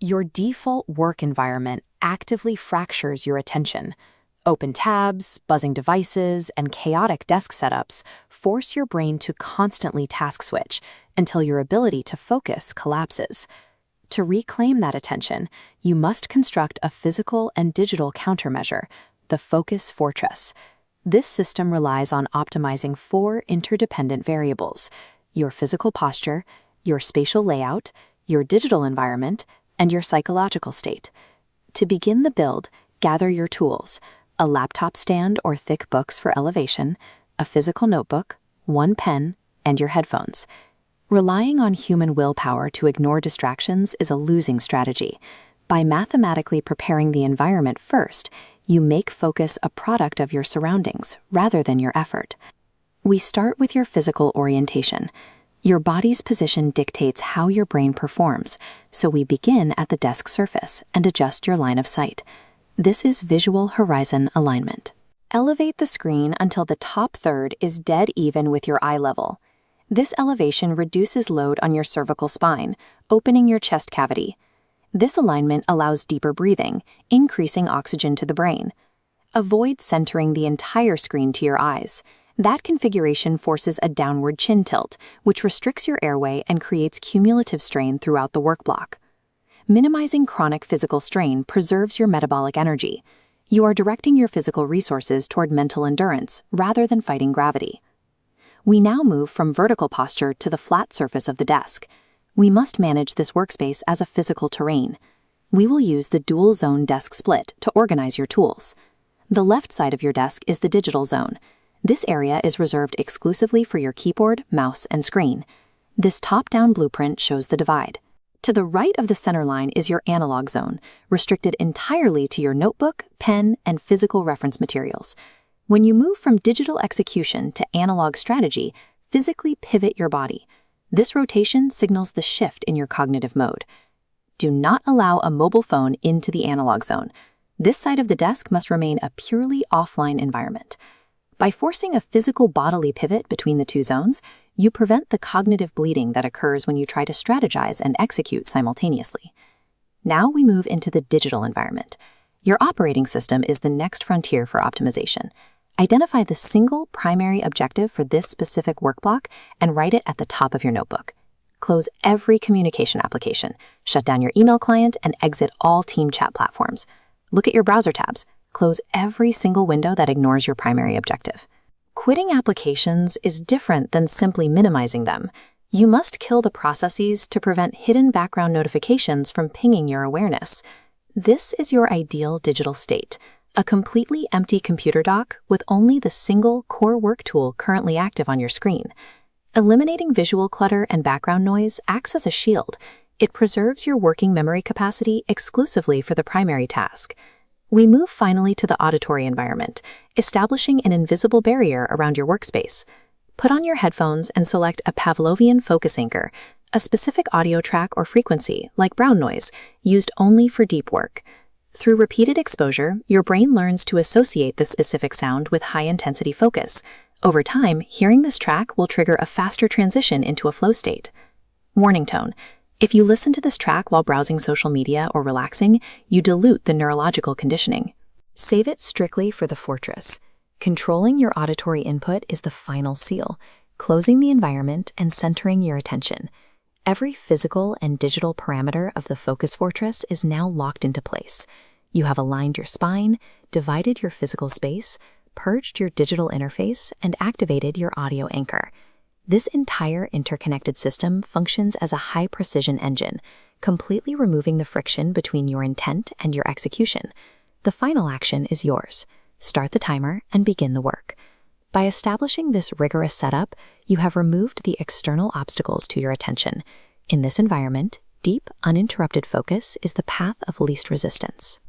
Your default work environment actively fractures your attention. Open tabs, buzzing devices, and chaotic desk setups force your brain to constantly task switch until your ability to focus collapses. To reclaim that attention, you must construct a physical and digital countermeasure, the Focus Fortress. This system relies on optimizing 4 interdependent variables: your physical posture, your spatial layout, your digital environment, and your psychological state. To begin the build, gather your tools: a laptop stand or thick books for elevation, a physical notebook, 1 pen, and your headphones. Relying on human willpower to ignore distractions is a losing strategy. By mathematically preparing the environment first, you make focus a product of your surroundings rather than your effort. We start with your physical orientation. Your body's position dictates how your brain performs, so we begin at the desk surface and adjust your line of sight. This is visual horizon alignment. Elevate the screen until the top third is dead even with your eye level. This elevation reduces load on your cervical spine, opening your chest cavity. This alignment allows deeper breathing, increasing oxygen to the brain. Avoid centering the entire screen to your eyes. That configuration forces a downward chin tilt, which restricts your airway and creates cumulative strain throughout the work block. Minimizing chronic physical strain preserves your metabolic energy. You are directing your physical resources toward mental endurance rather than fighting gravity. We now move from vertical posture to the flat surface of the desk. We must manage this workspace as a physical terrain. We will use the dual zone desk split to organize your tools. The left side of your desk is the digital zone. This area is reserved exclusively for your keyboard, mouse, and screen. This top-down blueprint shows the divide. To the right of the center line is your analog zone, restricted entirely to your notebook, pen, and physical reference materials. When you move from digital execution to analog strategy, physically pivot your body. This rotation signals the shift in your cognitive mode. Do not allow a mobile phone into the analog zone. This side of the desk must remain a purely offline environment. By forcing a physical bodily pivot between the 2 zones, you prevent the cognitive bleeding that occurs when you try to strategize and execute simultaneously. Now we move into the digital environment. Your operating system is the next frontier for optimization. Identify the single primary objective for this specific work block and write it at the top of your notebook. Close every communication application, shut down your email client, and exit all team chat platforms. Look at your browser tabs. Close every single window that ignores your primary objective. Quitting applications is different than simply minimizing them. You must kill the processes to prevent hidden background notifications from pinging your awareness. This is your ideal digital state, a completely empty computer dock with only the single core work tool currently active on your screen. Eliminating visual clutter and background noise acts as a shield. It preserves your working memory capacity exclusively for the primary task. We move finally to the auditory environment, establishing an invisible barrier around your workspace. Put on your headphones and select a Pavlovian focus anchor, a specific audio track or frequency, like brown noise, used only for deep work. Through repeated exposure, your brain learns to associate this specific sound with high-intensity focus. Over time, hearing this track will trigger a faster transition into a flow state. Warning tone. If you listen to this track while browsing social media or relaxing, you dilute the neurological conditioning. Save it strictly for the Fortress. Controlling your auditory input is the final seal, closing the environment and centering your attention. Every physical and digital parameter of the Focus Fortress is now locked into place. You have aligned your spine, divided your physical space, purged your digital interface, and activated your audio anchor. This entire interconnected system functions as a high-precision engine, completely removing the friction between your intent and your execution. The final action is yours. Start the timer and begin the work. By establishing this rigorous setup, you have removed the external obstacles to your attention. In this environment, deep, uninterrupted focus is the path of least resistance.